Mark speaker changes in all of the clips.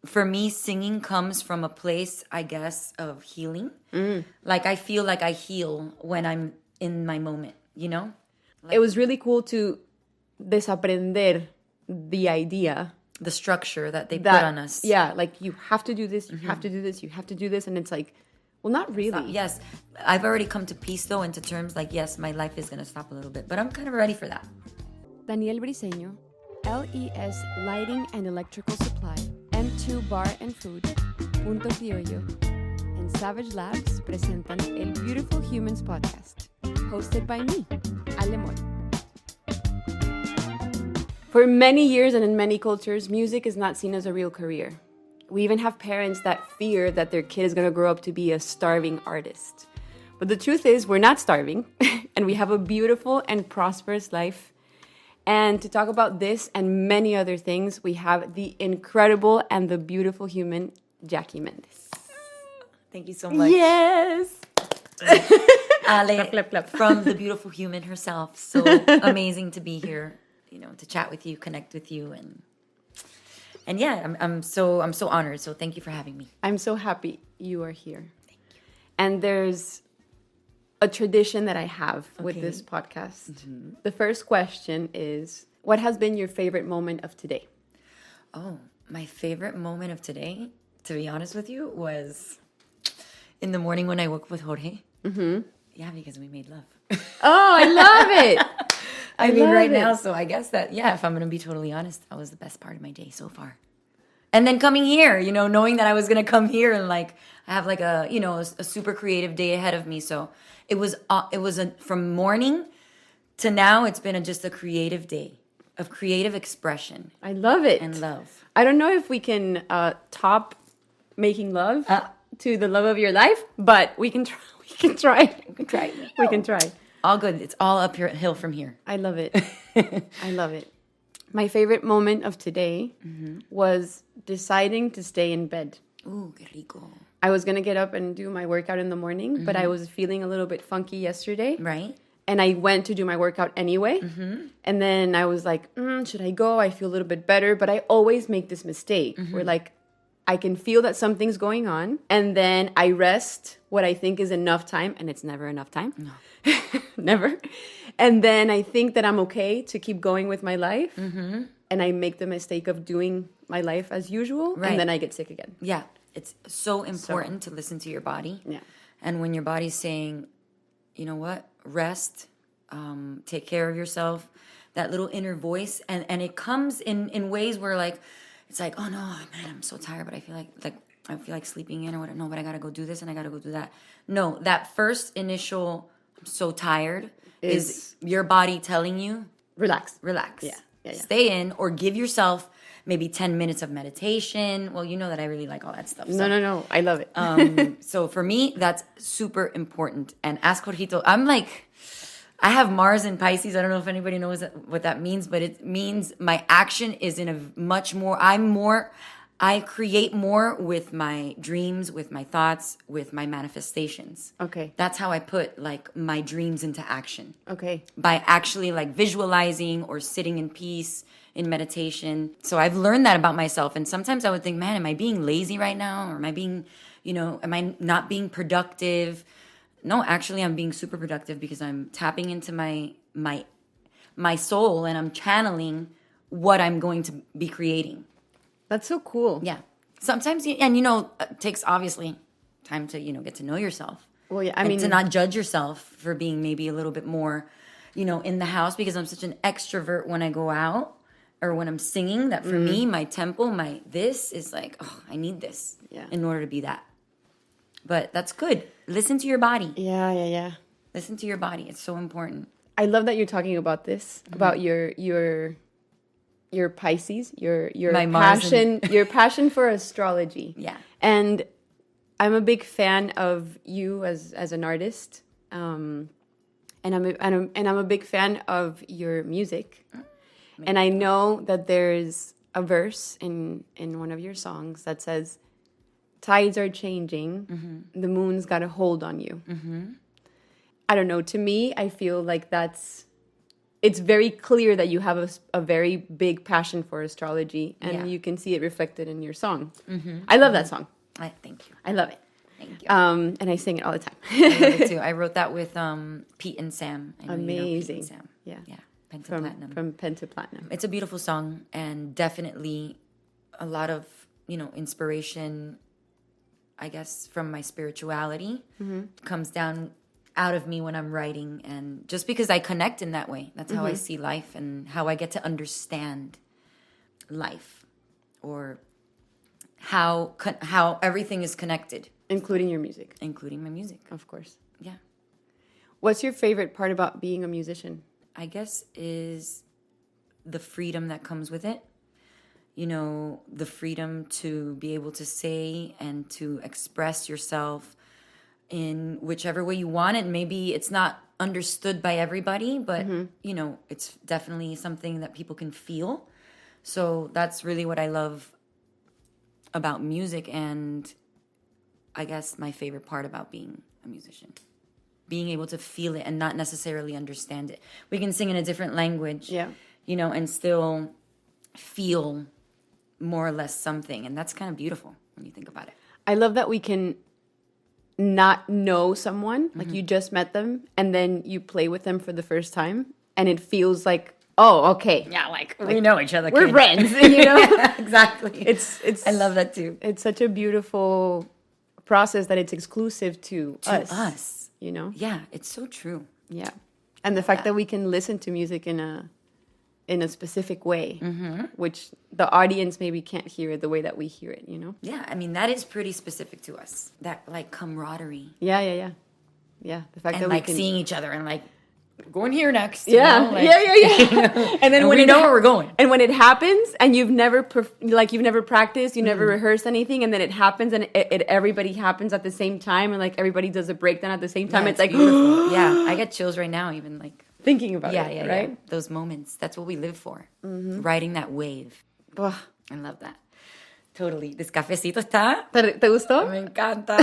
Speaker 1: for me, singing comes from a place, I guess, of healing. Like I feel like I heal when I'm in my moment, you know?
Speaker 2: It was really cool to desaprender the idea.
Speaker 1: The structure that they put on us.
Speaker 2: Yeah, like you have to do this, you have to do this, you have to do this. And it's like, well, not really.
Speaker 1: Yes. I've already come to peace, though, and to terms like, yes, my life is going to stop a little bit. But I'm kind of ready for that.
Speaker 2: Daniel Briseño, LES Lighting and Electrical Supply, M2 Bar and Food, Punto Criollo, and Savage Labs presentan El Beautiful Humans podcast, hosted by me, AleMor. For many years and in many cultures, music is not seen as a real career. We even have parents that fear that their kid is going to grow up to be a starving artist. But the truth is, we're not starving, and we have a beautiful and prosperous life. And to talk about this and many other things, we have the incredible and the beautiful human, Jackie Méndez.
Speaker 1: Thank you so much.
Speaker 2: Yes!
Speaker 1: Ale,
Speaker 2: clap, clap.
Speaker 1: From the beautiful human herself. So amazing to be here, you know, to chat with you, connect with you, and yeah, I'm so honored. So thank you for having me.
Speaker 2: I'm so happy you are here. Thank you. And there's a tradition that I have with this podcast. Mm-hmm. The first question is, what has been your favorite moment of today?
Speaker 1: Oh, my favorite moment of today, to be honest with you, was in the morning when I woke up with Jorge. Mm-hmm. Yeah, because we made love.
Speaker 2: Oh, I love it.
Speaker 1: I mean, right now, so I guess that, yeah, if I'm going to be totally honest, that was the best part of my day so far. And then coming here, you know, knowing that I was going to come here and like, I have like a, you know, a super creative day ahead of me. So it was from morning to now, it's been just a creative day of creative expression.
Speaker 2: I love it.
Speaker 1: And love.
Speaker 2: I don't know if we can top making love to the love of your life, but we can try. We can try. We can try.
Speaker 1: All good. It's all uphill from here.
Speaker 2: I love it. I love it. My favorite moment of today was deciding to stay in bed.
Speaker 1: Ooh, qué rico.
Speaker 2: I was going to get up and do my workout in the morning, but I was feeling a little bit funky yesterday.
Speaker 1: Right.
Speaker 2: And I went to do my workout anyway. Mm-hmm. And then I was like, should I go? I feel a little bit better. But I always make this mistake where like, I can feel that something's going on. And then I rest what I think is enough time. And it's never enough time. No. Never. And then I think that I'm okay to keep going with my life. Mm-hmm. And I make the mistake of doing my life as usual. Right. And then I get sick again. Yeah.
Speaker 1: It's so important to listen to your body.
Speaker 2: Yeah.
Speaker 1: And when your body's saying, you know what, rest, take care of yourself, that little inner voice. And it comes in ways where like, it's like, oh no, man, I'm so tired, but I feel like sleeping in or whatever. No, but I gotta go do this and I gotta go do that. No, that first initial, I'm so tired, is your body telling you,
Speaker 2: relax.
Speaker 1: Yeah. Stay in, or give yourself maybe 10 minutes of meditation. Well, you know that I really like all that stuff. So.
Speaker 2: No, I love it.
Speaker 1: So for me, that's super important. And ask Jorgito, I'm like, I have Mars in Pisces. I don't know if anybody knows what that means, but it means my action is in a much more, I create more with my dreams, with my thoughts, with my manifestations.
Speaker 2: Okay.
Speaker 1: That's how I put like my dreams into action.
Speaker 2: Okay.
Speaker 1: By actually like visualizing or sitting in peace in meditation. So I've learned that about myself. And sometimes I would think, man, am I being lazy right now? Or am I being, am I not being productive? No, actually, I'm being super productive because I'm tapping into my soul and I'm channeling what I'm going to be creating.
Speaker 2: That's so cool.
Speaker 1: Yeah. Sometimes, it takes obviously time to, get to know yourself.
Speaker 2: Well, yeah, I mean,
Speaker 1: to not judge yourself for being maybe a little bit more, in the house, because I'm such an extrovert when I go out or when I'm singing, that for me, my tempo, this is like, oh, I need this in order to be that. But that's good. Listen to your body.
Speaker 2: Yeah.
Speaker 1: Listen to your body. It's so important.
Speaker 2: I love that you're talking about this, about your Pisces, your passion, your passion for astrology.
Speaker 1: Yeah.
Speaker 2: And I'm a big fan of you as an artist. And I'm a big fan of your music. And I know that there's a verse in one of your songs that says, tides are changing, the moon's got a hold on you. I don't know, to me, I feel like that's it's very clear that you have a very big passion for astrology, and you can see it reflected in your song. I love that song.
Speaker 1: Thank you.
Speaker 2: I love it.
Speaker 1: Thank you.
Speaker 2: And I sing it all the time.
Speaker 1: I love it too. I wrote that with Pete and Sam. I know
Speaker 2: Amazing.
Speaker 1: Pete and Sam.
Speaker 2: Yeah.
Speaker 1: Pentaplatinum.
Speaker 2: From Pentaplatinum.
Speaker 1: It's a beautiful song, and definitely a lot of, inspiration, I guess, from my spirituality comes down out of me when I'm writing. And just because I connect in that way, that's how I see life and how I get to understand life, or how everything is connected.
Speaker 2: Including your music.
Speaker 1: Including my music.
Speaker 2: Of course.
Speaker 1: Yeah.
Speaker 2: What's your favorite part about being a musician?
Speaker 1: I guess is the freedom that comes with it. The freedom to be able to say and to express yourself in whichever way you want it. Maybe it's not understood by everybody, but, it's definitely something that people can feel. So that's really what I love about music, and I guess my favorite part about being a musician. Being able to feel it and not necessarily understand it. We can sing in a different language, and still feel more or less something. And that's kind of beautiful when you think about it.
Speaker 2: I love that we can not know someone, like you just met them, and then you play with them for the first time, and it feels like, oh, okay.
Speaker 1: Yeah, like we know each other.
Speaker 2: We're friends,
Speaker 1: Yeah, exactly.
Speaker 2: It's.
Speaker 1: I love that too.
Speaker 2: It's such a beautiful process that it's exclusive to us.
Speaker 1: Yeah, it's so true.
Speaker 2: Yeah. And the fact that we can listen to music in a specific way, which the audience maybe can't hear it the way that we hear it,
Speaker 1: Yeah, I mean, that is pretty specific to us. That, like, camaraderie.
Speaker 2: Yeah. The fact that we can
Speaker 1: seeing each other and, like, going here next.
Speaker 2: Yeah. And then when
Speaker 1: we know where we're going.
Speaker 2: And when it happens and you've never practiced, you never rehearsed anything, and then it happens and everybody happens at the same time, and like everybody does a breakdown at the same time. It's like
Speaker 1: beautiful. Yeah, I get chills right now even like
Speaker 2: thinking about it, right?
Speaker 1: Yeah. Those moments. That's what we live for. Riding that wave.
Speaker 2: Ugh.
Speaker 1: I love that. Totally. This cafecito está.
Speaker 2: ¿Te gustó?
Speaker 1: Me encanta.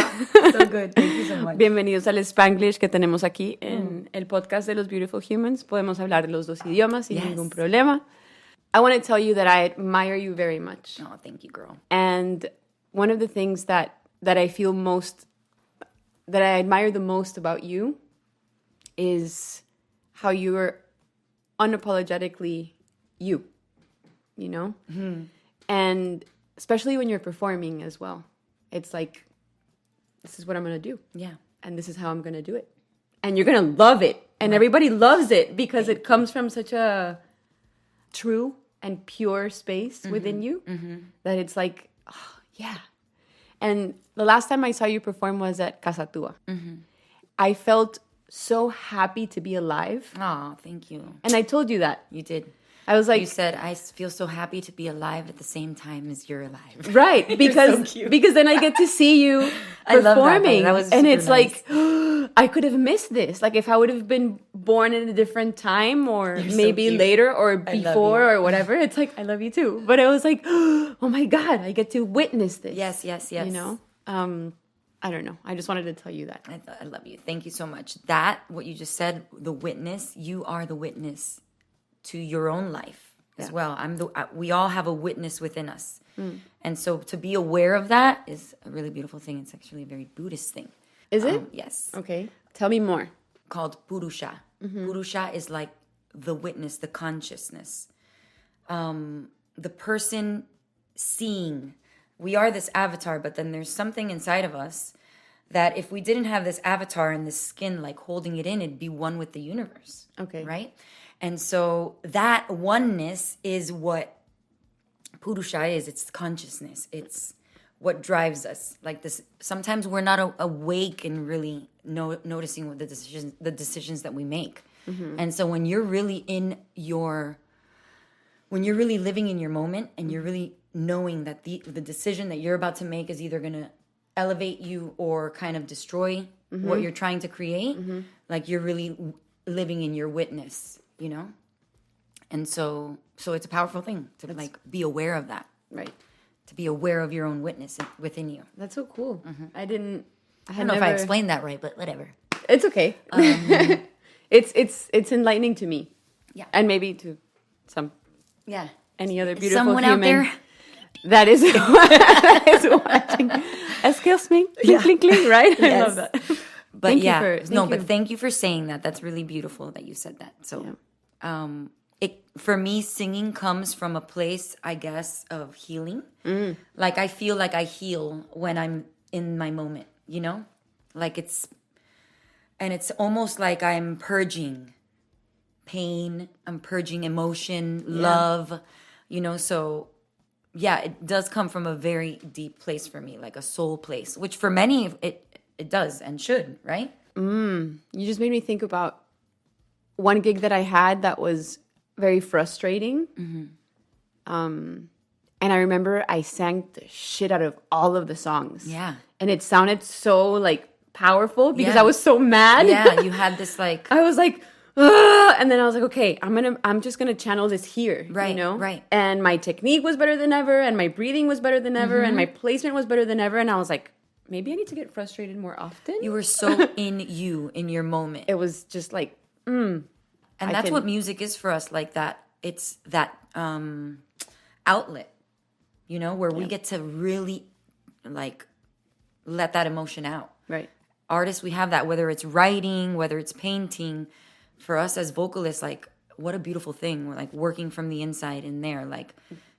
Speaker 1: So good. Thank you so much.
Speaker 2: Bienvenidos al Spanglish que tenemos aquí en el podcast de los Beautiful Humans. Podemos hablar de los dos idiomas sin ningún problema. I want to tell you that I admire you very much.
Speaker 1: Oh, thank you, girl.
Speaker 2: And one of the things that I feel most, that I admire the most about you is how you are unapologetically you, And especially when you're performing as well. It's like, this is what I'm going to do.
Speaker 1: Yeah.
Speaker 2: And this is how I'm going to do it. And you're going to love it. And everybody loves it because it comes from such a true and pure space within you that it's like, oh, yeah. And the last time I saw you perform was at Casa Tua. I felt so happy to be alive.
Speaker 1: Oh, thank you.
Speaker 2: And I told you that.
Speaker 1: You did.
Speaker 2: I was like,
Speaker 1: you said, I feel so happy to be alive at the same time as you're alive.
Speaker 2: Right, because then I get to see you performing.
Speaker 1: That was
Speaker 2: and
Speaker 1: super
Speaker 2: it's
Speaker 1: nice.
Speaker 2: like, I could have missed this. Like if I would have been born in a different time, or maybe later, or before, or whatever. It's like, I love you too. But I was like, oh my God, I get to witness this.
Speaker 1: Yes.
Speaker 2: I don't know. I just wanted to tell you that.
Speaker 1: I love you. Thank you so much. That, what you just said, the witness, you are the witness to your own life as well. We all have a witness within us. And so to be aware of that is a really beautiful thing. It's actually a very Buddhist thing.
Speaker 2: Is it?
Speaker 1: Yes.
Speaker 2: Okay. Tell me more.
Speaker 1: Called Purusha. Purusha is like the witness, the consciousness. The person seeing. We are this avatar, but then there's something inside of us that if we didn't have this avatar and this skin like holding it in, it'd be one with the universe.
Speaker 2: Okay.
Speaker 1: Right? And so that oneness is what Purusha is. It's consciousness. It's what drives us. Like this, sometimes we're not awake and really noticing what the decisions that we make. And so when you're really when you're really living in your moment and you're really knowing that the decision that you're about to make is either going to elevate you or kind of destroy what you're trying to create, like you're really living in your witness. And so it's a powerful thing to like be aware of that,
Speaker 2: right?
Speaker 1: To be aware of your own witness within you.
Speaker 2: That's so cool. I don't
Speaker 1: know if I explained that right, but whatever.
Speaker 2: It's okay. It's enlightening to me.
Speaker 1: Yeah.
Speaker 2: And maybe to some
Speaker 1: Yeah.
Speaker 2: any other beautiful
Speaker 1: Someone
Speaker 2: human
Speaker 1: out there.
Speaker 2: that is, that is watching. Excuse me. Clink, clink, clink, right? I
Speaker 1: Yes.
Speaker 2: love that.
Speaker 1: But
Speaker 2: Thank you
Speaker 1: yeah,
Speaker 2: for- thank you.
Speaker 1: but thank you for saying that. That's really beautiful that you said that. So, it for me, singing comes from a place, I guess, of healing. Like I feel like I heal when I'm in my moment. You know, like it's almost like I'm purging pain. I'm purging emotion, love. You know, so yeah, it does come from a very deep place for me, like a soul place, which for many it does and should, right?
Speaker 2: You just made me think about one gig that I had that was very frustrating. And I remember I sang the shit out of all of the songs.
Speaker 1: Yeah.
Speaker 2: And it sounded so like powerful because
Speaker 1: Yeah.
Speaker 2: I was so mad.
Speaker 1: Yeah, you had this like
Speaker 2: I was like, "Ugh," and then I was like, okay, I'm just gonna channel this here,
Speaker 1: Right,
Speaker 2: you know,
Speaker 1: right.
Speaker 2: And my technique was better than ever, and my breathing was better than ever, and my placement was better than ever, and I was like, maybe I need to get frustrated more often.
Speaker 1: you were so in your moment.
Speaker 2: It was just like,
Speaker 1: And that's what music is for us, like that. It's that outlet, you know, where we get to really like let that emotion out.
Speaker 2: right.
Speaker 1: Artists, we have that, whether it's writing, whether it's painting. For us as vocalists, like what a beautiful thing. We're like working from the inside in there, like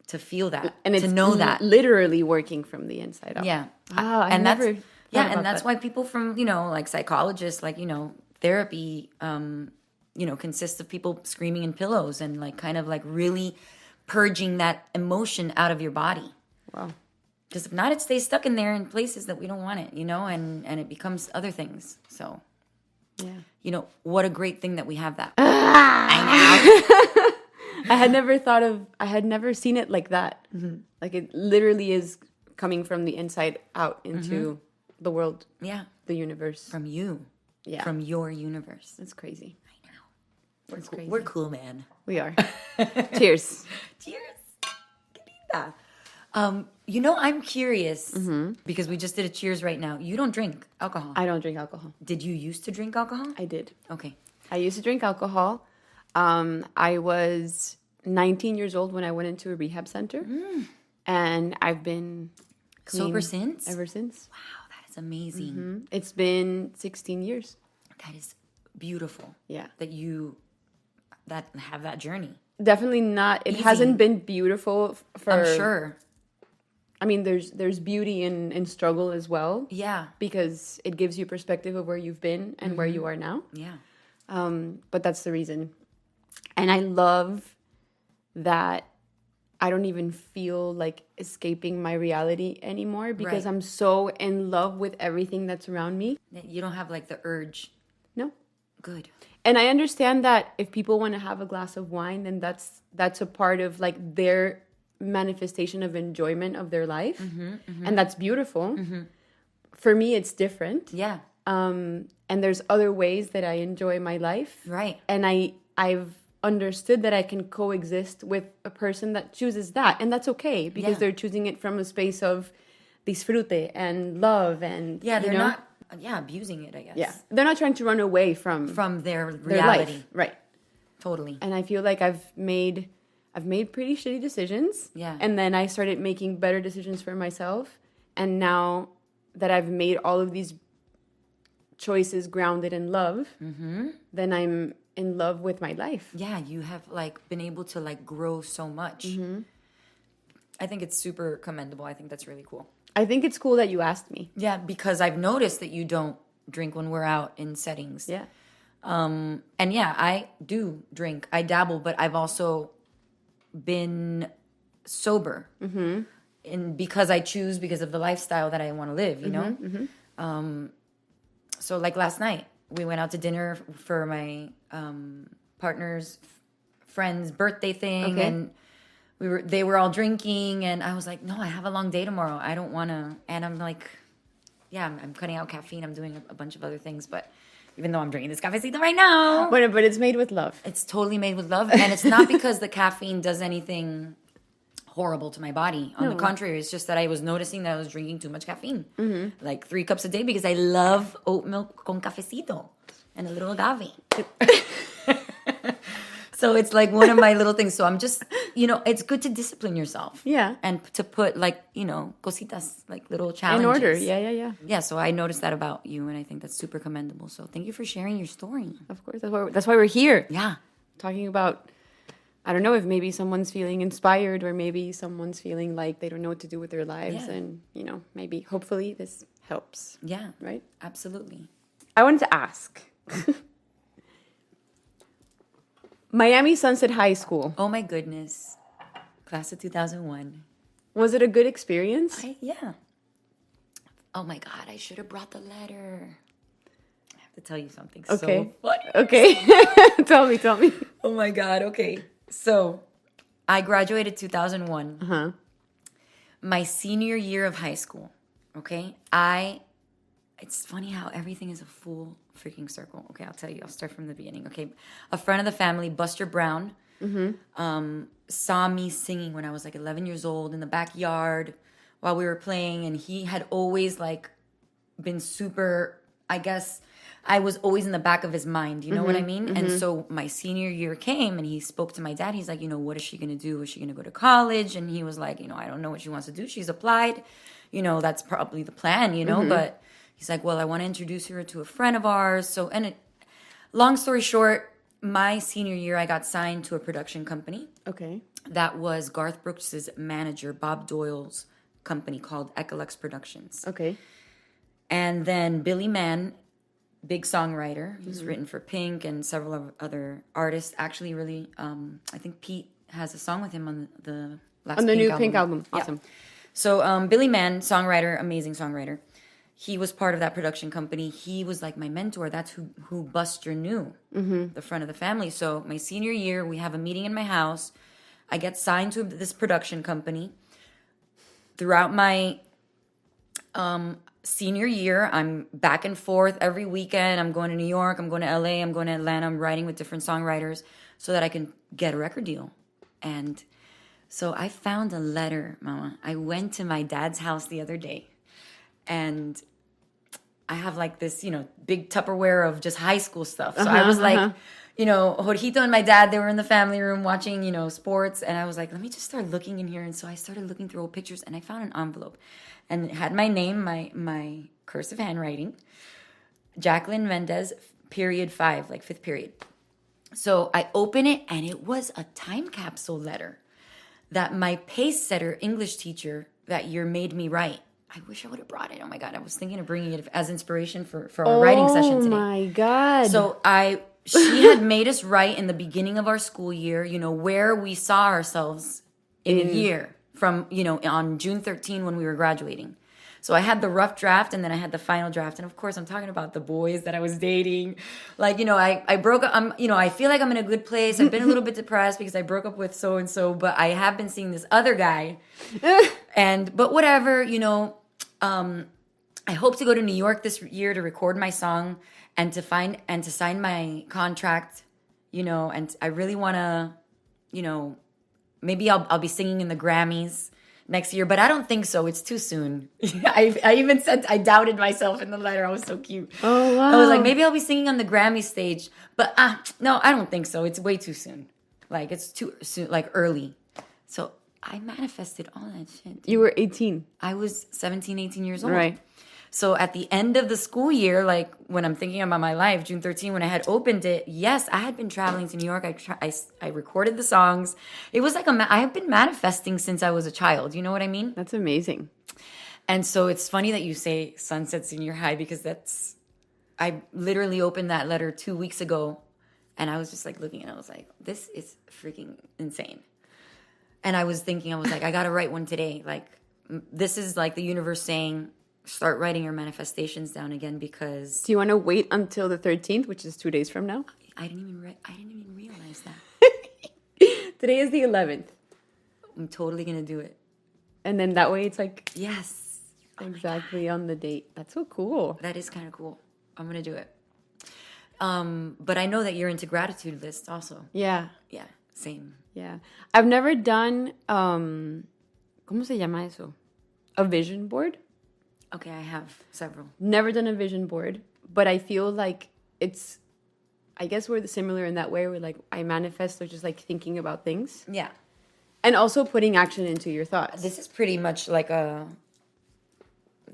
Speaker 1: to feel that,
Speaker 2: And it's
Speaker 1: to know that.
Speaker 2: literally working from the inside out.
Speaker 1: Yeah.
Speaker 2: Wow, I
Speaker 1: and
Speaker 2: never
Speaker 1: that's yeah,
Speaker 2: thought
Speaker 1: and
Speaker 2: about
Speaker 1: that's
Speaker 2: that.
Speaker 1: why people from, you know, like psychologists, like, you know, therapy, you know, consists of people screaming in pillows and like kind of like really purging that emotion out of your body.
Speaker 2: Wow.
Speaker 1: Because if not, it stays stuck in there in places that we don't want it, you know, and it becomes other things. So,
Speaker 2: Yeah.
Speaker 1: you know, what a great thing that we have that.
Speaker 2: I had never seen it like that. Like it literally is coming from the inside out into the world,
Speaker 1: Yeah.
Speaker 2: the universe.
Speaker 1: From you.
Speaker 2: Yeah.
Speaker 1: From your universe.
Speaker 2: That's crazy.
Speaker 1: We're cool. We're cool, man.
Speaker 2: We are. Cheers.
Speaker 1: Cheers. Querida. You know, I'm curious because we just did a cheers right now. You don't drink alcohol.
Speaker 2: I don't drink alcohol.
Speaker 1: Did you used to drink alcohol?
Speaker 2: I did.
Speaker 1: Okay.
Speaker 2: I used to drink alcohol. I was 19 years old when I went into a rehab center. And I've been clean
Speaker 1: Sober since?
Speaker 2: ever since.
Speaker 1: Wow, that is amazing.
Speaker 2: It's been 16 years.
Speaker 1: That is beautiful.
Speaker 2: Yeah.
Speaker 1: That you have that journey.
Speaker 2: Definitely not. It
Speaker 1: Easy.
Speaker 2: hasn't been beautiful for.
Speaker 1: I'm sure.
Speaker 2: I mean, there's beauty in struggle as well.
Speaker 1: Yeah.
Speaker 2: Because it gives you perspective of where you've been and where you are now.
Speaker 1: Yeah.
Speaker 2: But that's the reason. And I love that I don't even feel like escaping my reality anymore because
Speaker 1: Right.
Speaker 2: I'm so in love with everything that's around me.
Speaker 1: You don't have like the urge.
Speaker 2: No.
Speaker 1: Good.
Speaker 2: And I understand that if people want to have a glass of wine, then that's a part of like their manifestation of enjoyment of their life. And that's beautiful. For me, it's different.
Speaker 1: Yeah.
Speaker 2: And there's other ways that I enjoy my life.
Speaker 1: Right.
Speaker 2: And I've understood that I can coexist with a person that chooses that. And that's okay because
Speaker 1: Yeah.
Speaker 2: they're choosing it from a space of disfrute and love and
Speaker 1: Yeah, they're
Speaker 2: you know?
Speaker 1: not abusing it, I guess.
Speaker 2: Yeah. They're not trying to run away from
Speaker 1: From their
Speaker 2: their
Speaker 1: reality.
Speaker 2: life. Right.
Speaker 1: Totally.
Speaker 2: And I feel like I've made pretty shitty decisions.
Speaker 1: Yeah.
Speaker 2: And then I started making better decisions for myself. And now that I've made all of these choices grounded in love, then I'm in love with my life.
Speaker 1: Yeah, you have like been able to like grow so much. I think it's super commendable. I think that's really cool.
Speaker 2: I think it's cool that you asked me.
Speaker 1: Yeah, because I've noticed that you don't drink when we're out in settings.
Speaker 2: Yeah.
Speaker 1: And yeah, I do drink. I dabble, but I've also been sober. And because I choose because of the lifestyle that I want to live, you know? So like last night, we went out to dinner for my partner's friend's birthday thing,
Speaker 2: Okay.
Speaker 1: and they were all drinking, and I was like, no, I have a long day tomorrow. I don't want to. And I'm like, yeah, I'm cutting out caffeine. I'm doing a bunch of other things, but even though I'm drinking this cafecito right now,
Speaker 2: But it's made with love.
Speaker 1: it's totally made with love, and it's not because the caffeine does anything horrible to my body. On the contrary, it's just that I was noticing that I was drinking too much caffeine, like 3 cups a day, because I love oat milk con cafecito and a little agave. So it's like one of my little things. So I'm just, it's good to discipline yourself.
Speaker 2: Yeah.
Speaker 1: And to put cositas, like little challenges.
Speaker 2: In order. Yeah.
Speaker 1: Yeah, so I noticed that about you, and I think that's super commendable. So thank you for sharing your story.
Speaker 2: Of course. That's why we're here.
Speaker 1: Yeah.
Speaker 2: Talking about, I don't know if maybe someone's feeling inspired or maybe someone's feeling like they don't know what to do with their lives.
Speaker 1: Yeah.
Speaker 2: And, maybe hopefully this helps.
Speaker 1: Yeah.
Speaker 2: Right?
Speaker 1: Absolutely.
Speaker 2: I wanted to ask. Miami Sunset High School.
Speaker 1: Oh my goodness. Class of 2001.
Speaker 2: Was it a good experience?
Speaker 1: Yeah. Oh my God, I should have brought the letter. I have to tell you something so funny.
Speaker 2: Okay. Tell me.
Speaker 1: Oh my God, okay. So, I graduated 2001.
Speaker 2: Uh-huh.
Speaker 1: My senior year of high school, okay? It's funny how everything is a full freaking circle. Okay, I'll tell you. I'll start from the beginning. Okay, a friend of the family, Buster Brown, saw me singing when I was like 11 years old in the backyard while we were playing, and he had always been super, I guess, I was always in the back of his mind, you know what I mean? And so my senior year came and he spoke to my dad. He's like, what is she going to do? Is she going to go to college? And he was like, I don't know what she wants to do. She's applied. That's probably the plan, but he's like, well, I want to introduce her to a friend of ours. So, long story short, my senior year, I got signed to a production company.
Speaker 2: Okay.
Speaker 1: That was Garth Brooks' manager, Bob Doyle's company called Echolux Productions.
Speaker 2: Okay.
Speaker 1: And then Billy Mann, big songwriter, he's written for Pink and several other artists. Actually, really, I think Pete has a song with him on the last
Speaker 2: on the
Speaker 1: Pink
Speaker 2: new
Speaker 1: album.
Speaker 2: Pink album. Awesome.
Speaker 1: Yeah. So Billy Mann, songwriter, amazing songwriter. He was part of that production company. He was like my mentor. That's who Buster knew, the front of the family. So my senior year, we have a meeting in my house. I get signed to this production company. Throughout my senior year, I'm back and forth every weekend. I'm going to New York. I'm going to LA. I'm going to Atlanta. I'm writing with different songwriters so that I can get a record deal. And so I found a letter, Mama. I went to my dad's house the other day, and I have this, big Tupperware of just high school stuff. So I was like, Jorgito and my dad, they were in the family room watching, sports. And I was like, let me just start looking in here. And so I started looking through old pictures, and I found an envelope. And it had my name, my cursive handwriting, Jackie Méndez, period 5, like 5th period. So I open it, and it was a time capsule letter that my pace setter English teacher that year made me write. I wish I would have brought it. Oh my God, I was thinking of bringing it as inspiration for our writing session today.
Speaker 2: Oh my God.
Speaker 1: So she had made us write in the beginning of our school year, where we saw ourselves in a year from, on June 13 when we were graduating. So I had the rough draft, and then I had the final draft. And of course, I'm talking about the boys that I was dating. I broke up. I feel like I'm in a good place. I've been a little bit depressed because I broke up with so-and-so, but I have been seeing this other guy. But whatever, I hope to go to New York this year to record my song and to sign my contract, and I really want to, maybe I'll be singing in the Grammys next year, but I don't think so. It's too soon. I even said I doubted myself in the letter. I was so cute.
Speaker 2: Oh, wow.
Speaker 1: I was like, maybe I'll be singing on the Grammy stage, but no, I don't think so. It's way too soon. It's too soon, early. So I manifested all that shit.
Speaker 2: You were 18.
Speaker 1: I was 17, 18 years old.
Speaker 2: Right.
Speaker 1: So at the end of the school year, when I'm thinking about my life, June 13, when I had opened it, yes, I had been traveling to New York. I recorded the songs. It was I have been manifesting since I was a child. You know what I mean?
Speaker 2: That's amazing.
Speaker 1: And so it's funny that you say Sunset Senior High, because I literally opened that letter 2 weeks ago, and I was just looking, and I was like, this is freaking insane. And I was thinking, I got to write one today. This is the universe saying, start writing your manifestations down again, because
Speaker 2: Do you want to wait until the 13th, which is 2 days from now?
Speaker 1: I didn't even realize that.
Speaker 2: Today is the 11th.
Speaker 1: I'm totally going to do it.
Speaker 2: And then that way it's
Speaker 1: Yes.
Speaker 2: exactly on the date. That's so cool.
Speaker 1: That is kind of cool. I'm going to do it. But I know that you're into gratitude lists also.
Speaker 2: Yeah.
Speaker 1: Yeah, same.
Speaker 2: Yeah. I've never done, ¿cómo se llama eso? A vision board.
Speaker 1: Okay, I have several.
Speaker 2: Never done a vision board, but I feel like it's I guess we're similar in that way. We're like, I manifest, so just like thinking about things.
Speaker 1: Yeah.
Speaker 2: And also putting action into your thoughts.
Speaker 1: This is pretty much like a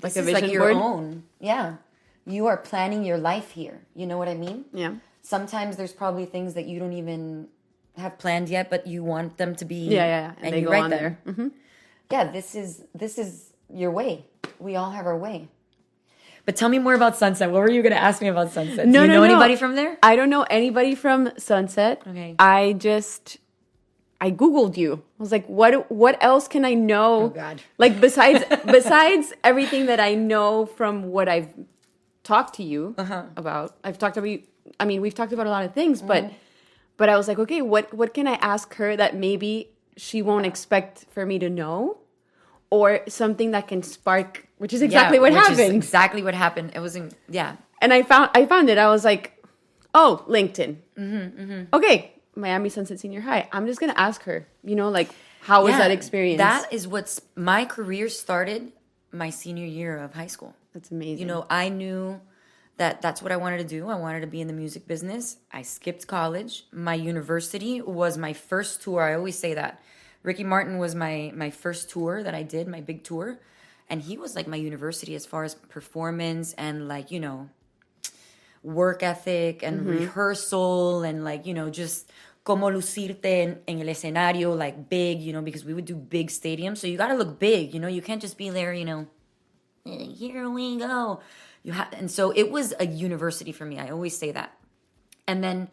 Speaker 2: vision
Speaker 1: like your
Speaker 2: board.
Speaker 1: own. Yeah. You are planning your life here. You know what I mean?
Speaker 2: Yeah.
Speaker 1: Sometimes there's probably things that you don't even have planned yet, but you want them to be.
Speaker 2: Yeah. And they
Speaker 1: you
Speaker 2: go
Speaker 1: write
Speaker 2: on
Speaker 1: them.
Speaker 2: there. Mm-hmm.
Speaker 1: Yeah, this is your way. We all have our way. But tell me more about Sunset. What were you going to ask me about Sunset? Do you know anybody from there?
Speaker 2: I don't know anybody from Sunset.
Speaker 1: Okay.
Speaker 2: I Googled you. I was like, what else can I know?
Speaker 1: Oh, God.
Speaker 2: Like besides everything that I know from what I've talked to you about. We've talked about a lot of things, but I was like, okay, what can I ask her that maybe she won't expect for me to know? Or something that can spark, which is exactly what happened.
Speaker 1: Is exactly what happened. It was
Speaker 2: And I found it. I was like, oh, LinkedIn. Okay, Miami Sunset Senior High. I'm just gonna ask her. Like, how was that experience?
Speaker 1: That is my career started my senior year of high school.
Speaker 2: That's amazing.
Speaker 1: I knew that that's what I wanted to do. I wanted to be in the music business. I skipped college. My university was my first tour. I always say that. Ricky Martin was my first tour that I did, my big tour. And he was like my university as far as performance and like, work ethic and rehearsal and like, just como lucirte en el escenario, like big, because we would do big stadiums. So you got to look big, you can't just be there, here we go. And so it was a university for me. I always say that. And then,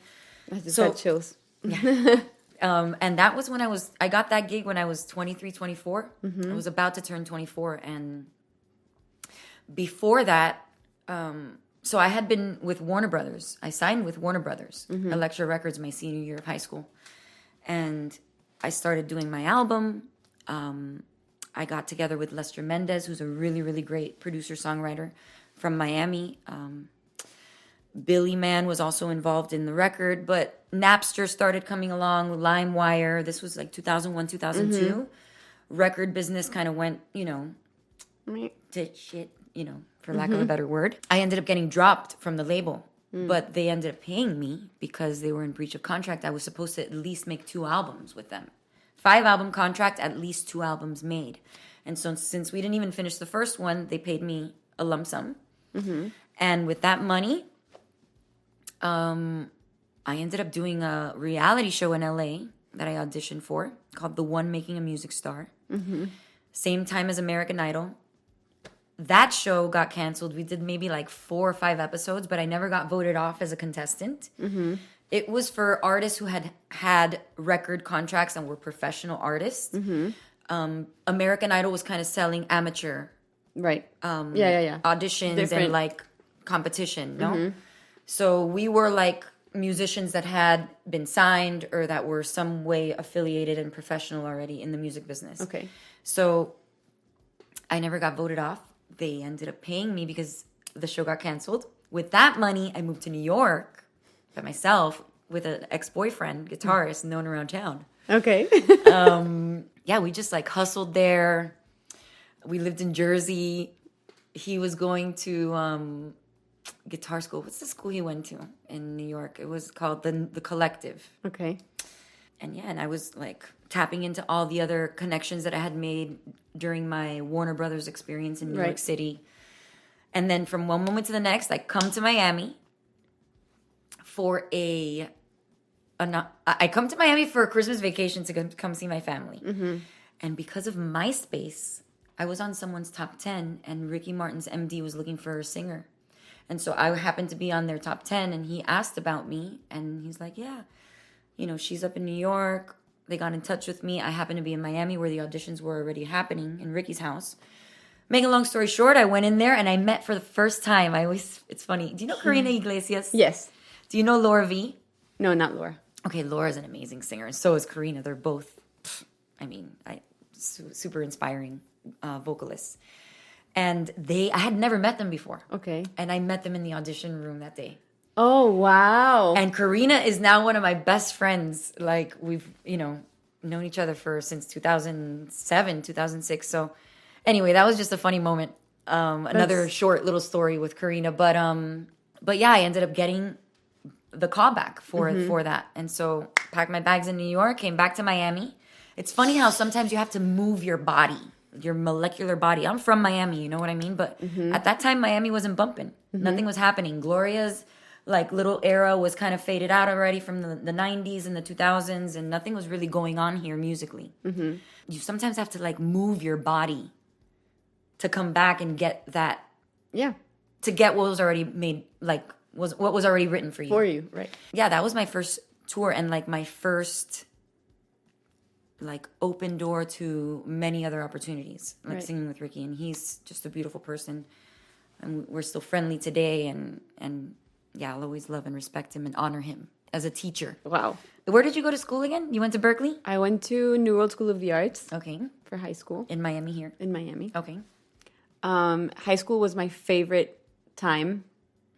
Speaker 2: I just got chills.
Speaker 1: Yeah. And that was when I got that gig when I was 23, 24. I was about to turn 24. And before that, so I had been with Warner Brothers. I signed with Warner Brothers, Elektra Records, my senior year of high school. And I started doing my album. I got together with Lester Méndez, who's a really, really great producer-songwriter from Miami. Billy Mann was also involved in the record, but Napster started coming along, LimeWire. This was like 2001, 2002. Record business kind of went, to shit, for lack of a better word. I ended up getting dropped from the label, but they ended up paying me because they were in breach of contract. I was supposed to at least make 2 albums with them. 5-album contract, at least 2 albums made. And so since we didn't even finish the first one, they paid me a lump sum. And with that money, I ended up doing a reality show in LA that I auditioned for called The One Making a Music Star. Same time as American Idol. That show got canceled. We did maybe like 4 or 5 episodes, but I never got voted off as a contestant. It was for artists who had record contracts and were professional artists. American Idol was kind of selling amateur auditions
Speaker 2: Different.
Speaker 1: and like competition, no? So we were like musicians that had been signed or that were some way affiliated and professional already in the music business.
Speaker 2: Okay.
Speaker 1: So I never got voted off. They ended up paying me because the show got canceled. With that money, I moved to New York by myself with an ex-boyfriend, guitarist, known around town.
Speaker 2: Okay.
Speaker 1: We just like hustled there. We lived in Jersey. He was going to guitar school. What's the school he went to in New York? It was called the Collective.
Speaker 2: Okay.
Speaker 1: And I was like tapping into all the other connections that I had made during my Warner Brothers experience in New York City. And then from one moment to the next, I come to Miami for I come to Miami for a Christmas vacation to come see my family. And because of MySpace, I was on someone's top 10 and Ricky Martin's MD was looking for a singer. And so I happened to be on their top 10 and he asked about me and he's like, yeah, she's up in New York. They got in touch with me. I happened to be in Miami where the auditions were already happening in Ricky's house. Make a long story short, I went in there and I met for the first time. It's funny. Do you know Karina Iglesias?
Speaker 2: Yes.
Speaker 1: Do you know Laura V?
Speaker 2: No, not Laura.
Speaker 1: Okay, Laura's an amazing singer and so is Karina. They're both, super inspiring vocalists. And I had never met them before.
Speaker 2: Okay.
Speaker 1: And I met them in the audition room that day.
Speaker 2: Oh, wow.
Speaker 1: And Karina is now one of my best friends. Like, we've, known each other since 2007, 2006. So, anyway, that was just a funny moment. Another short little story with Karina. But yeah, I ended up getting the callback for that. And so packed my bags in New York, came back to Miami. It's funny how sometimes you have to move your body, your molecular body. I'm from Miami, you know what I mean? But at that time, Miami wasn't bumping. Nothing was happening. Gloria's like little era was kind of faded out already from the 90s and the 2000s, and nothing was really going on here musically. You sometimes have to like move your body to come back and get that.
Speaker 2: Yeah.
Speaker 1: To get what was already made, like what was already written for you.
Speaker 2: For you, right.
Speaker 1: Yeah, that was my first tour and like my first like open door to many other opportunities, like singing with Ricky. And he's just a beautiful person. And we're still friendly today. And yeah, I'll always love and respect him and honor him as a teacher.
Speaker 2: Wow.
Speaker 1: Where did you go to school again? You went to Berkeley?
Speaker 2: I went to New World School of the Arts.
Speaker 1: Okay.
Speaker 2: For high school.
Speaker 1: In Miami here?
Speaker 2: In Miami.
Speaker 1: Okay.
Speaker 2: High school was my favorite time.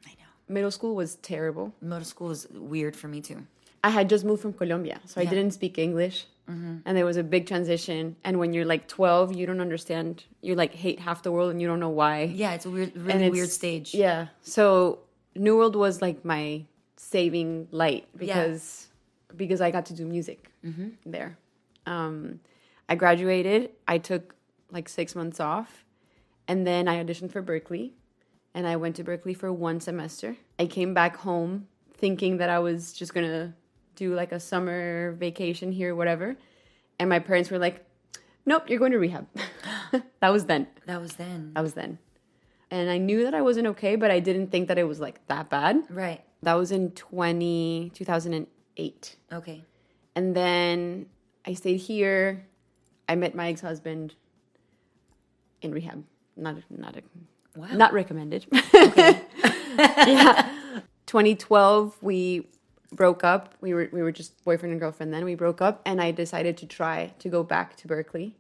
Speaker 1: I know.
Speaker 2: Middle school was terrible.
Speaker 1: Middle school is weird for me too.
Speaker 2: I had just moved from Colombia, so I didn't speak English. And there was a big transition. And when you're like 12, you don't understand. You like hate half the world and you don't know why.
Speaker 1: Yeah, it's a really weird stage.
Speaker 2: Yeah. So New World was like my saving light because I got to do music there. I graduated. I took like 6 months off. And then I auditioned for Berkeley. And I went to Berkeley for 1 semester. I came back home thinking that I was just going to do like a summer vacation here, whatever. And my parents were like, nope, you're going to rehab. That was then.
Speaker 1: That was then.
Speaker 2: And I knew that I wasn't okay, but I didn't think that it was like that bad.
Speaker 1: Right.
Speaker 2: That was in 2008.
Speaker 1: Okay.
Speaker 2: And then I stayed here. I met my ex-husband in rehab. Not recommended.
Speaker 1: Okay.
Speaker 2: Yeah. 2012, we broke up. We were just boyfriend and girlfriend then. We broke up, and I decided to try to go back to Berkeley.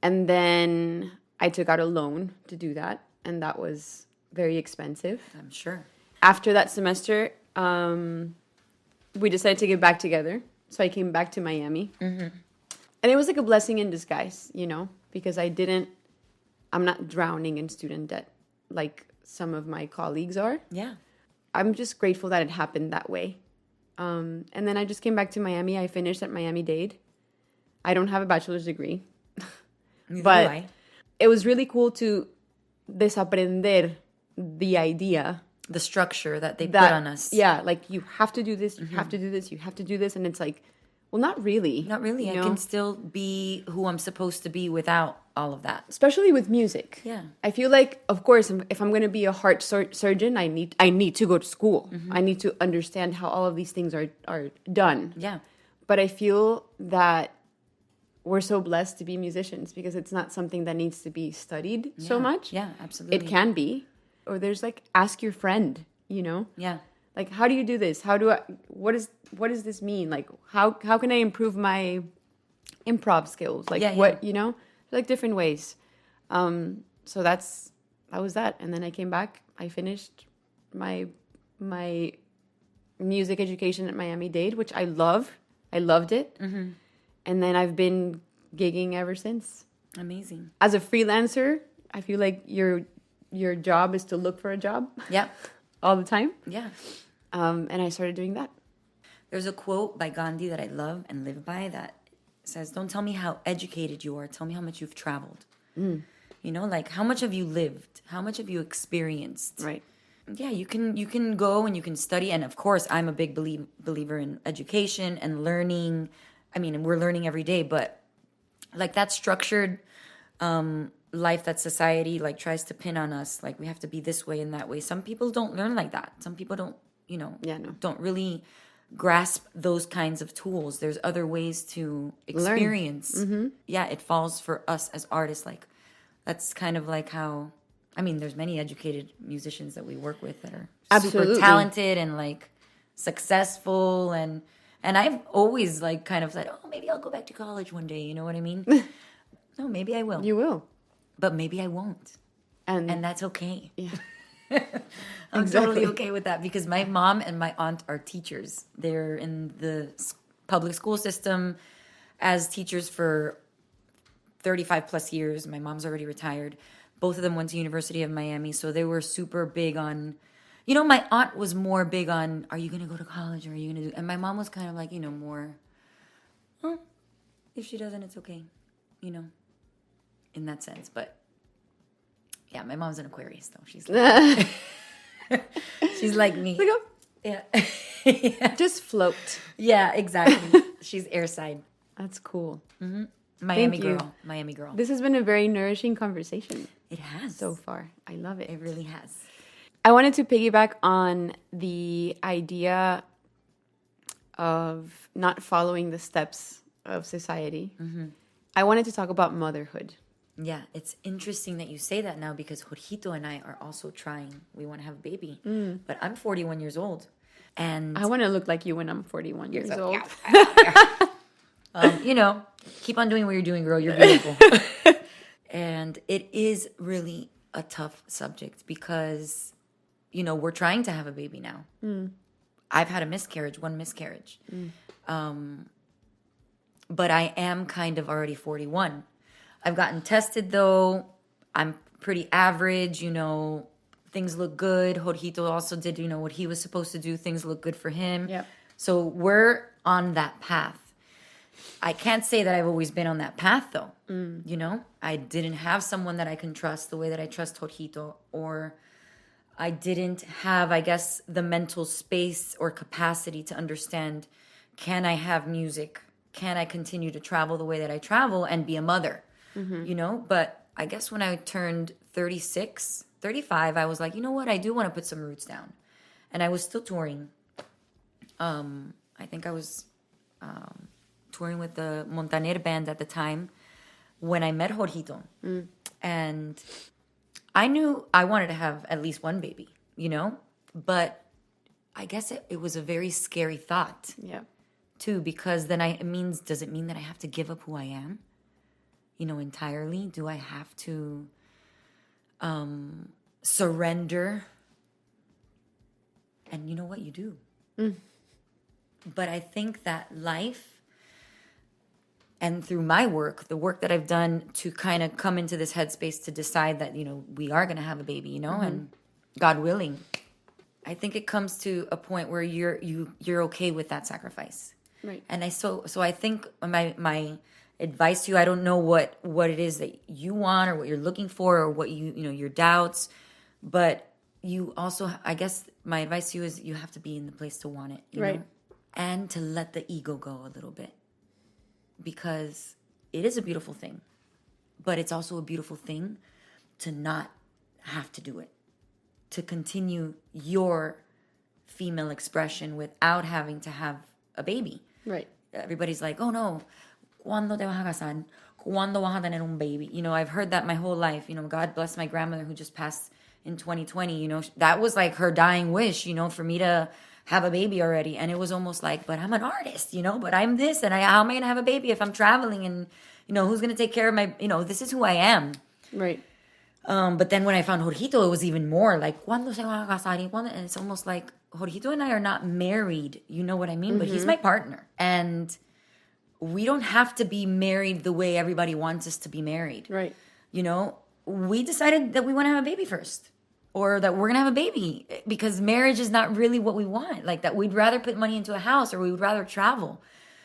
Speaker 2: And then I took out a loan to do that, and that was very expensive.
Speaker 1: I'm sure.
Speaker 2: After that semester, we decided to get back together. So I came back to Miami. And it was like a blessing in disguise, you know, because I'm not drowning in student debt like some of my colleagues are.
Speaker 1: Yeah.
Speaker 2: I'm just grateful that it happened that way. And then I just came back to Miami. I finished at Miami-Dade. I don't have a bachelor's degree. But it was really cool to desaprender the idea.
Speaker 1: The structure that they put on us.
Speaker 2: Yeah, like you have to do this, you have to do this, you have to do this. And it's like, well, not really.
Speaker 1: Not really. I can still be who I'm supposed to be without all of that.
Speaker 2: Especially with music.
Speaker 1: Yeah.
Speaker 2: I feel like, of course, if I'm going to be a heart surgeon, I need to go to school. I need to understand how all of these things are done.
Speaker 1: Yeah.
Speaker 2: But I feel that we're so blessed to be musicians because it's not something that needs to be studied so much.
Speaker 1: Yeah, absolutely.
Speaker 2: It can be. Or there's like, ask your friend, you know?
Speaker 1: Yeah.
Speaker 2: Like, how do you do this? What does this mean? Like, how can I improve my improv skills? Like, you know? Like different ways. So that was that. And then I came back. I finished my music education at Miami-Dade, which I love. I loved it. And then I've been gigging ever since.
Speaker 1: Amazing.
Speaker 2: As a freelancer, I feel like your job is to look for a job.
Speaker 1: Yeah.
Speaker 2: All the time.
Speaker 1: Yeah.
Speaker 2: And I started doing that.
Speaker 1: There's a quote by Gandhi that I love and live by that says, don't tell me how educated you are. Tell me how much you've traveled. You know, like how much have you lived? How much have you experienced?
Speaker 2: Right.
Speaker 1: Yeah, you can go and you can study. And of course, I'm a big believer in education and learning. I mean, we're learning every day, but like that structured life that society like tries to pin on us, like we have to be this way and that way. Some people don't learn like that. Some people don't, you know, don't really grasp those kinds of tools. There's other ways to experience. Yeah, it falls for us as artists. Like that's kind of like how, I mean, there's many educated musicians that we work with that are super talented and like successful. And I've always like kind of said, oh, maybe I'll go back to college one day. You know what I mean? No, maybe I will.
Speaker 2: You will.
Speaker 1: But maybe I won't. And that's okay.
Speaker 2: Yeah.
Speaker 1: I'm totally okay with that because my mom and my aunt are teachers. They're in the public school system as teachers for 35 plus years. My mom's already retired. Both of them went to University of Miami, so they were super big on, my aunt was more big on, are you going to go to college or are you going to do... And my mom was kind of like, more, oh, if she doesn't, it's okay, in that sense. But yeah, my mom's an Aquarius, though. She's like, she's like me.
Speaker 2: Like,
Speaker 1: Yeah.
Speaker 2: yeah. Just float.
Speaker 1: Yeah, exactly. She's airside.
Speaker 2: That's cool.
Speaker 1: Mm-hmm. Miami
Speaker 2: Thank you.
Speaker 1: girl. Miami girl.
Speaker 2: This has been a very nourishing conversation.
Speaker 1: It has.
Speaker 2: So far. I love it.
Speaker 1: It really has.
Speaker 2: I wanted to piggyback on the idea of not following the steps of society. Mm-hmm. I wanted to talk about motherhood.
Speaker 1: Yeah, it's interesting that you say that now because Jorgito and I are also trying. We want to have a baby. But I'm 41 years old. And
Speaker 2: I want to look like you when I'm 41 years old.
Speaker 1: Keep on doing what you're doing, girl. You're beautiful. And it is really a tough subject because, we're trying to have a baby now. I've had one miscarriage. But I am kind of already 41. I've gotten tested, though. I'm pretty average, Things look good. Jorgito also did, what he was supposed to do. Things look good for him.
Speaker 2: Yep.
Speaker 1: So we're on that path. I can't say that I've always been on that path, though. I didn't have someone that I can trust the way that I trust Jorgito. Or I didn't have, I guess, the mental space or capacity to understand, can I have music? Can I continue to travel the way that I travel and be a mother? But I guess when I turned 35, I was like, you know what? I do want to put some roots down. And I was still touring. I think I was touring with the Montaner band at the time when I met Jorgito. And I knew I wanted to have at least one baby, But I guess it was a very scary thought.
Speaker 2: Yeah.
Speaker 1: Too, because then does it mean that I have to give up who I am? Entirely? Do I have to surrender? And you know what? You do. But I think that life, and through my work, the work that I've done to kind of come into this headspace to decide that, we are going to have a baby, and God willing, I think it comes to a point where you're okay with that sacrifice.
Speaker 2: Right.
Speaker 1: And so I think my advice to you, I don't know what it is that you want or what you're looking for or what your doubts, but you also, I guess my advice to you is you have to be in the place to want it, you know? And to let the ego go a little bit, because it is a beautiful thing, but it's also a beautiful thing to not have to do it, to continue your female expression without having to have a baby.
Speaker 2: Right.
Speaker 1: Everybody's like, oh no, ¿cuándo te vas a casar? ¿Cuándo vas a tener un baby? I've heard that my whole life. God bless my grandmother who just passed in 2020. That was like her dying wish, for me to have a baby already. And it was almost like, but I'm an artist, but I'm this. And how am I going to have a baby if I'm traveling? And, who's going to take care of my, this is who I am.
Speaker 2: Right.
Speaker 1: But then when I found Jorgito, it was even more like, ¿cuándo se van a casar? And it's almost like Jorgito and I are not married. You know what I mean? But he's my partner. And we don't have to be married the way everybody wants us to be married.
Speaker 2: Right.
Speaker 1: We decided that we want to have a baby first. Or that we're going to have a baby. Because marriage is not really what we want. Like that we'd rather put money into a house or we would rather travel.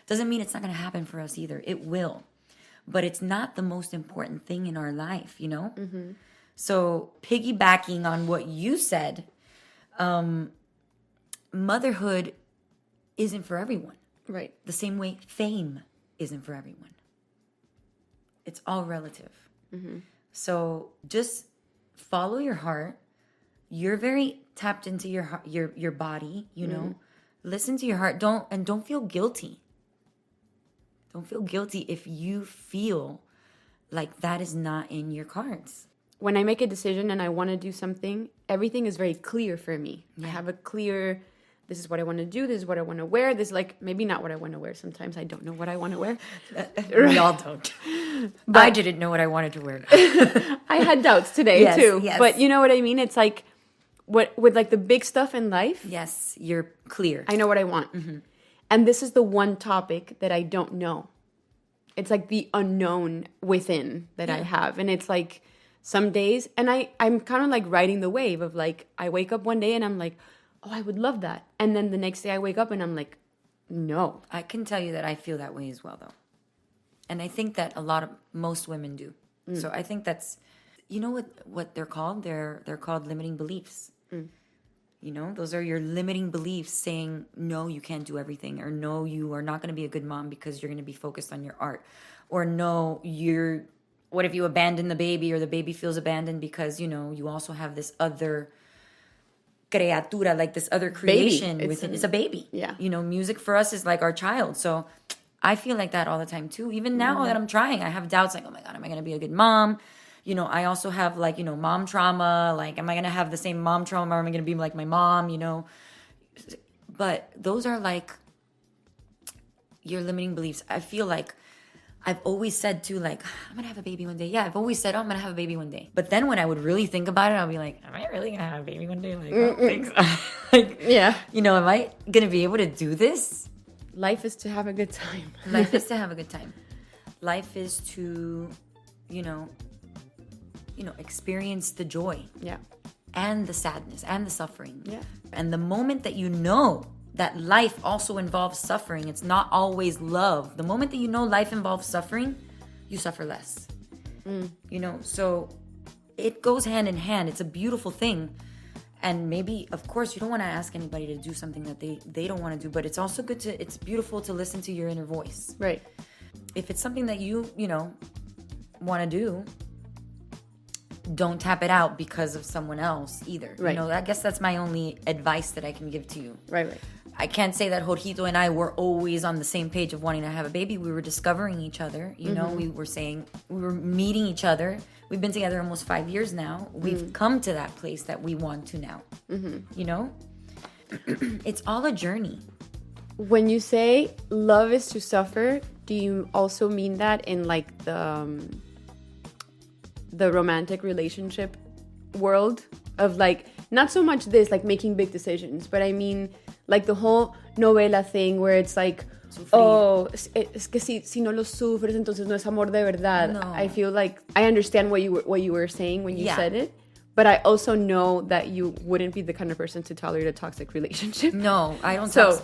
Speaker 1: Doesn't mean it's not going to happen for us either. It will. But it's not the most important thing in our life, So piggybacking on what you said, motherhood isn't for everyone.
Speaker 2: Right.
Speaker 1: The same way fame isn't for everyone. It's all relative. So just follow your heart. You're very tapped into your body, Listen to your heart. Don't feel guilty. Don't feel guilty if you feel like that is not in your cards.
Speaker 2: When I make a decision and I want to do something, everything is very clear for me. Yeah. I have a clear, this is what I want to do, this is what I want to wear. This is like, maybe not what I want to wear. Sometimes I don't know what I want to wear.
Speaker 1: We all don't. But I didn't know what I wanted to wear.
Speaker 2: I had doubts today too.
Speaker 1: Yes.
Speaker 2: But you know what I mean? It's like, with like the big stuff in life.
Speaker 1: Yes, you're clear.
Speaker 2: I know what I want. And this is the one topic that I don't know. It's like the unknown within that I have. And it's like some days, and I'm kind of like riding the wave of like, I wake up one day and I'm like, oh, I would love that. And then the next day I wake up and I'm like, no.
Speaker 1: I can tell you that I feel that way as well, though. And I think that most women do. So I think that's, you know what they're called? They're called limiting beliefs. You know, those are your limiting beliefs saying, no, you can't do everything. Or no, you are not going to be a good mom because you're going to be focused on your art. Or no, what if you abandon the baby or the baby feels abandoned because, you know, you also have this other criatura, like this other creation within. It's a baby.
Speaker 2: Yeah.
Speaker 1: You know, music for us is like our child. So I feel like that all the time too. Even now that I'm trying, I have doubts like, oh my God, am I going to be a good mom? You know, I also have like, you know, mom trauma. Like, am I going to have the same mom trauma or am I going to be like my mom, you know? But those are like your limiting beliefs. I feel like I've always said too, like, I'm going to have a baby one day. Yeah, I've always said, oh, I'm going to have a baby one day. But then when I would really think about it, I'll be like, am I really going to have a baby one day? Like, I don't think so. Like,
Speaker 2: Yeah.
Speaker 1: you know, am I going to be able to do this?
Speaker 2: Life is to have a good time.
Speaker 1: Life is to have a good time. Life is to, you know, experience the joy.
Speaker 2: Yeah.
Speaker 1: And the sadness and the suffering.
Speaker 2: Yeah.
Speaker 1: And the moment that you know that life also involves suffering, it's not always love. The moment that you know life involves suffering, you suffer less. You know, so it goes hand in hand. It's a beautiful thing. And maybe, of course, you don't want to ask anybody to do something that they don't want to do, but it's also it's beautiful to listen to your inner voice.
Speaker 2: Right.
Speaker 1: If it's something that you know, want to do, don't tap it out because of someone else either.
Speaker 2: Right.
Speaker 1: You know, I guess that's my only advice that I can give to you.
Speaker 2: Right.
Speaker 1: I can't say that Jorgito and I were always on the same page of wanting to have a baby. We were discovering each other. You know, we were meeting each other. We've been together almost 5 years now. We've come to that place that we want to now. You know? It's all a journey.
Speaker 2: When you say love is to suffer, do you also mean that in like the romantic relationship world of like, not so much this, like making big decisions, but I mean like the whole novela thing where it's like,
Speaker 1: Sufrir.
Speaker 2: oh, es que si no lo sufres, entonces no es amor de verdad.
Speaker 1: No.
Speaker 2: I feel like I understand what you were saying when you said it, but I also know that you wouldn't be the kind of person to tolerate a toxic relationship.
Speaker 1: No, I don't.
Speaker 2: So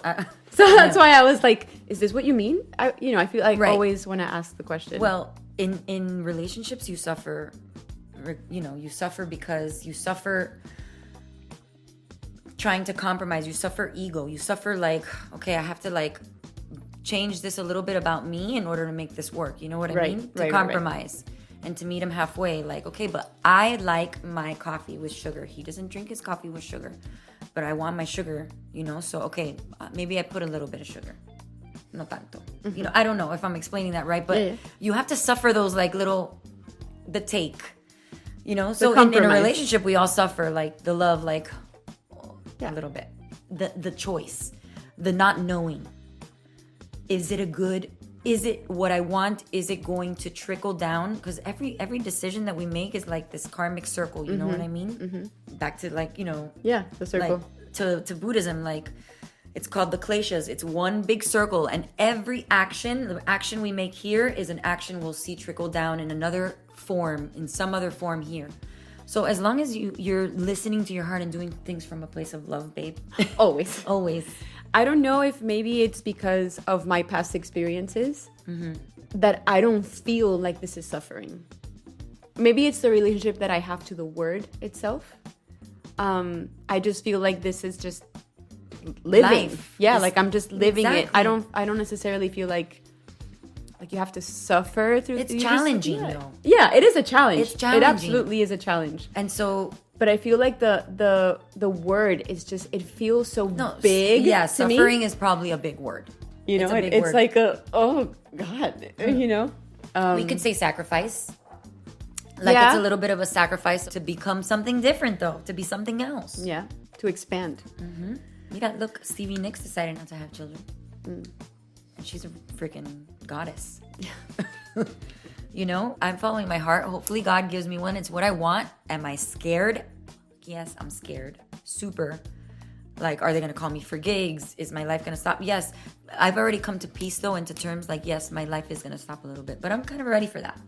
Speaker 2: that's why I was like, is this what you mean? I feel like I always want to ask the question.
Speaker 1: Well, in relationships, you suffer. You know, you suffer because you suffer trying to compromise. You suffer ego. You suffer like, okay, I have to like change this a little bit about me in order to make this work. You know what I mean? To compromise and to meet him halfway. Like, okay, but I like my coffee with sugar. He doesn't drink his coffee with sugar, but I want my sugar, you know? So, okay, maybe I put a little bit of sugar. No tanto. You know, I don't know if I'm explaining that right, but you have to suffer those like the take. You know, so in a relationship, we all suffer like the love, like a little bit, the choice, the not knowing. Is it what I want? Is it going to trickle down? Because every decision that we make is like this karmic circle. You know what I mean? Back to like, you know,
Speaker 2: the circle.
Speaker 1: Like, to Buddhism, like it's called the kleshas. It's one big circle, and every action, the action we make here is an action we'll see trickle down in another form, in some other form here. So as long as you're listening to your heart and doing things from a place of love, babe. Always.
Speaker 2: I don't know if maybe it's because of my past experiences that I don't feel like this is suffering. Maybe it's the relationship that I have to the word itself. I just feel like this is just living.
Speaker 1: Life.
Speaker 2: Yeah, like I'm just living it.
Speaker 1: Exactly.
Speaker 2: I don't necessarily feel like you have to suffer through.
Speaker 1: It's challenging, though.
Speaker 2: Yeah, it is a challenge.
Speaker 1: It's challenging.
Speaker 2: It absolutely is a challenge.
Speaker 1: And so,
Speaker 2: but I feel like the word is just, it feels so big.
Speaker 1: Yeah,
Speaker 2: to me.
Speaker 1: suffering is probably a big word.
Speaker 2: You know,
Speaker 1: it's
Speaker 2: it's like oh God, you know.
Speaker 1: We could say sacrifice. Like it's a little bit of a sacrifice to become something different, though, to be something else.
Speaker 2: Yeah, to expand.
Speaker 1: Look, Stevie Nicks decided not to have children. And she's a freaking goddess. You know, I'm following my heart. Hopefully God gives me one. It's what I want. Am I scared? Yes, I'm scared. Super. Like, are they going to call me for gigs? Is my life going to stop? Yes. I've already come to peace, though, and to terms like, yes, my life is going to stop a little bit. But I'm kind of ready for that.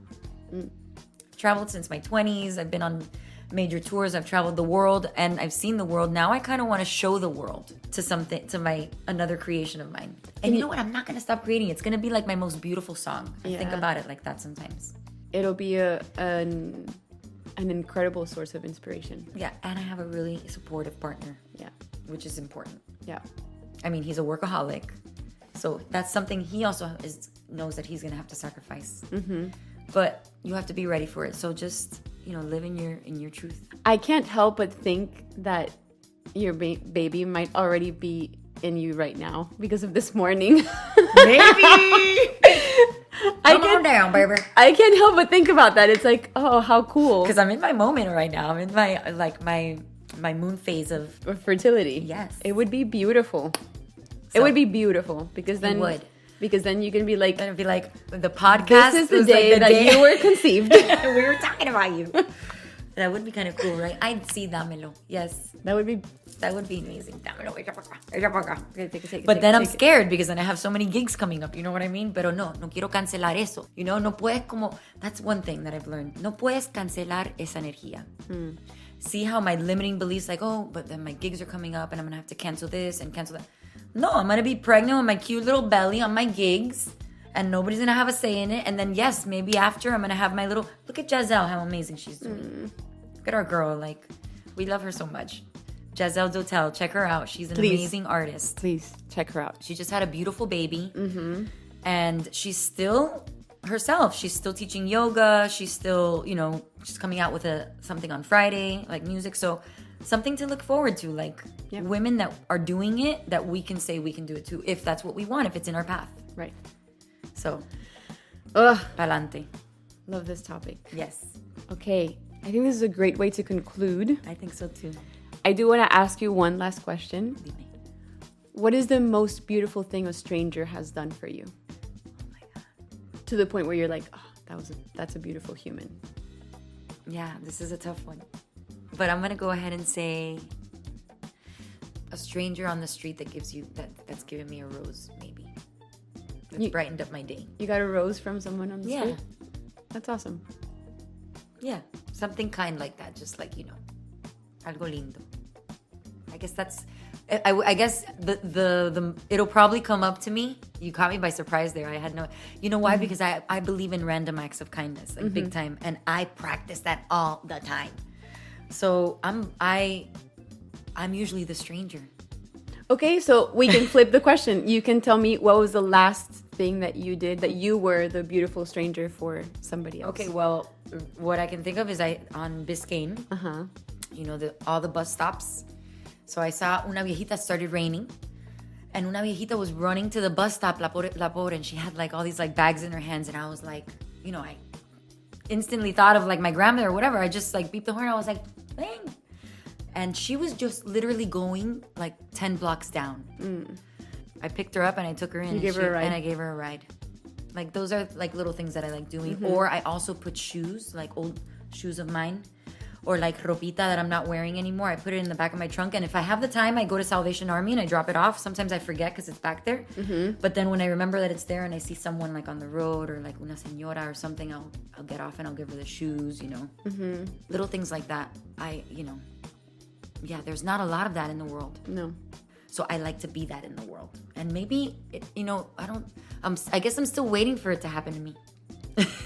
Speaker 1: traveled since my 20s. I've been on major tours. I've traveled the world and I've seen the world. Now I kind of want to show the world to another creation of mine. And you know what? I'm not going to stop creating. It's going to be like my most beautiful song. I think about it like that sometimes.
Speaker 2: It'll be an incredible source of inspiration.
Speaker 1: Yeah. And I have a really supportive partner.
Speaker 2: Yeah.
Speaker 1: Which is important.
Speaker 2: Yeah.
Speaker 1: I mean, he's a workaholic. So that's something he also knows that he's going to have to sacrifice. Mm-hmm. But you have to be ready for it. So just, live in your truth.
Speaker 2: I can't help but think that your baby might already be in you right now because of this morning.
Speaker 1: Maybe. Come on down, baby.
Speaker 2: I can't help but think about that. It's like, oh, how cool.
Speaker 1: Because I'm in my moment right now. I'm in my moon phase of
Speaker 2: fertility.
Speaker 1: Yes.
Speaker 2: It would be beautiful. It would be beautiful because then you can be like,
Speaker 1: then it'd be like the podcast.
Speaker 2: This is the day that you were conceived.
Speaker 1: We were talking about you. That would be kind of cool, right? I'd see dámelo. Yes, that would be amazing. Dámelo. But then I'm scared because then I have so many gigs coming up. You know what I mean? Pero no quiero cancelar eso. No puedes that's one thing that I've learned. No puedes cancelar esa energía. See how my limiting beliefs like, oh, but then my gigs are coming up and I'm gonna have to cancel this and cancel that. No, I'm gonna be pregnant with my cute little belly on my gigs and nobody's gonna have a say in it. And then yes, maybe after I'm gonna have my little, look at Giselle, how amazing she's doing. Look at our girl, we love her so much. Giselle Dotel, check her out. She's an amazing artist.
Speaker 2: Please check her out.
Speaker 1: She just had a beautiful baby. Mm-hmm. And she's still herself. She's still teaching yoga. She's still, she's coming out with something on Friday, like music. So something to look forward to, women that are doing it, that we can say we can do it too, if that's what we want, if it's in our path.
Speaker 2: Right.
Speaker 1: So, pa'lante.
Speaker 2: Love this topic.
Speaker 1: Yes.
Speaker 2: Okay. I think this is a great way to conclude.
Speaker 1: I think so too.
Speaker 2: I do want to ask you one last question.
Speaker 1: Dime.
Speaker 2: What is the most beautiful thing a stranger has done for you?
Speaker 1: Oh my God.
Speaker 2: To the point where you're like, oh, that's a beautiful human.
Speaker 1: Yeah, this is a tough one. But I'm going to go ahead and say a stranger on the street that's given me a rose, maybe. That's brightened up my day.
Speaker 2: You got a rose from someone on the street? That's awesome.
Speaker 1: Yeah, something kind like that, just algo lindo. I guess that's, I guess the it'll probably come up to me. You caught me by surprise there. I had no, you know why? Mm-hmm. Because I believe in random acts of kindness, big time. And I practice that all the time. So I'm usually the stranger.
Speaker 2: Okay, so we can flip the question. You can tell me what was the last thing that you did that you were the beautiful stranger for somebody else.
Speaker 1: Okay, well, what I can think of is on Biscayne, all the bus stops. So I saw una viejita, started raining, and una viejita was running to the bus stop, la pobre, and she had all these bags in her hands, and I was like, I instantly thought of my grandmother or whatever. I just beeped the horn. I was like, dang. And she was just literally going 10 blocks down. I picked her up and I took her in.
Speaker 2: You gave her a ride?
Speaker 1: And I gave her a ride. Those are little things that I like doing. Mm-hmm. Or I also put shoes, old shoes of mine. Or ropita that I'm not wearing anymore. I put it in the back of my trunk. And if I have the time, I go to Salvation Army and I drop it off. Sometimes I forget because it's back there. Mm-hmm. But then when I remember that it's there and I see someone on the road or una señora or something, I'll get off and I'll give her the shoes, Mm-hmm. Little things like that. Yeah, there's not a lot of that in the world.
Speaker 2: No.
Speaker 1: So I like to be that in the world. And maybe, I guess I'm still waiting for it to happen to me.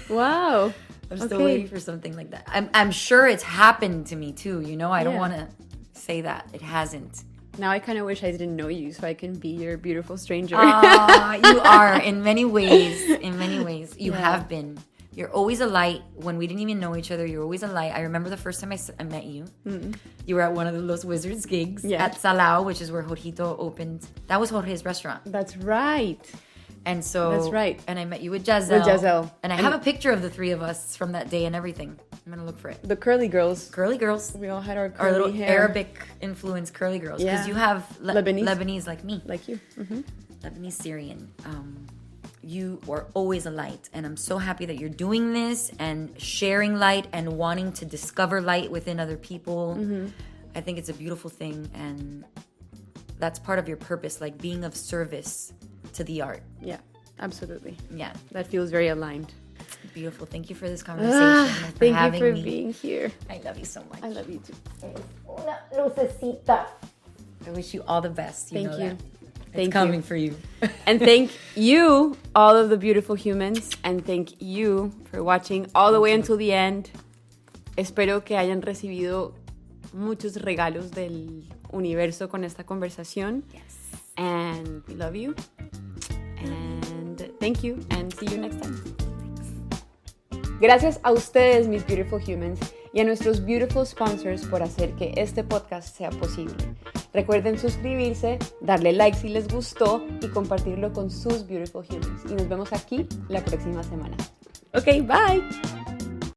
Speaker 2: Wow.
Speaker 1: I'm still waiting for something like that. I'm sure it's happened to me too, I don't want to say that. It hasn't.
Speaker 2: Now I kind of wish I didn't know you so I can be your beautiful stranger.
Speaker 1: You are in many ways. In many ways. You have been. You're always a light. When we didn't even know each other, you're always a light. I remember the first time I met you. Mm-hmm. You were at one of the Los Wizards gigs at Salao, which is where Jorgito opened. That was Jorge's restaurant.
Speaker 2: That's right.
Speaker 1: And so...
Speaker 2: That's right.
Speaker 1: And I met you with Giselle.
Speaker 2: With Giselle.
Speaker 1: And I have a picture of the three of us from that day and everything. I'm going to look for it.
Speaker 2: The curly girls.
Speaker 1: Curly girls.
Speaker 2: We all had our curly
Speaker 1: little
Speaker 2: hair.
Speaker 1: Arabic influence curly girls. Because you have Lebanese like me.
Speaker 2: Like you. Mm-hmm.
Speaker 1: Lebanese Syrian. You are always a light, and I'm so happy that you're doing this and sharing light and wanting to discover light within other people. Mm-hmm. I think it's a beautiful thing, and that's part of your purpose, being of service to the art.
Speaker 2: Yeah, absolutely.
Speaker 1: Yeah.
Speaker 2: That feels very aligned.
Speaker 1: Beautiful. Thank you for this conversation. And for
Speaker 2: Thank
Speaker 1: having
Speaker 2: you for
Speaker 1: me.
Speaker 2: being here.
Speaker 1: I love you so much.
Speaker 2: I love you too.
Speaker 1: Una lucecita. I wish you all the best.
Speaker 2: Thank
Speaker 1: know
Speaker 2: you.
Speaker 1: That.
Speaker 2: Thank
Speaker 1: It's coming
Speaker 2: you.
Speaker 1: for you.
Speaker 2: And thank you, all of the beautiful humans, and thank you for watching all the way until the end. Espero que hayan recibido muchos regalos del universo con esta conversación.
Speaker 1: Yes.
Speaker 2: And we love you. And thank you, and see you next time. Gracias a ustedes, mis beautiful humans, y a nuestros beautiful sponsors por hacer que este podcast sea posible. Recuerden suscribirse, darle like si les gustó y compartirlo con sus beautiful humans. Y nos vemos aquí la próxima semana. Ok, bye.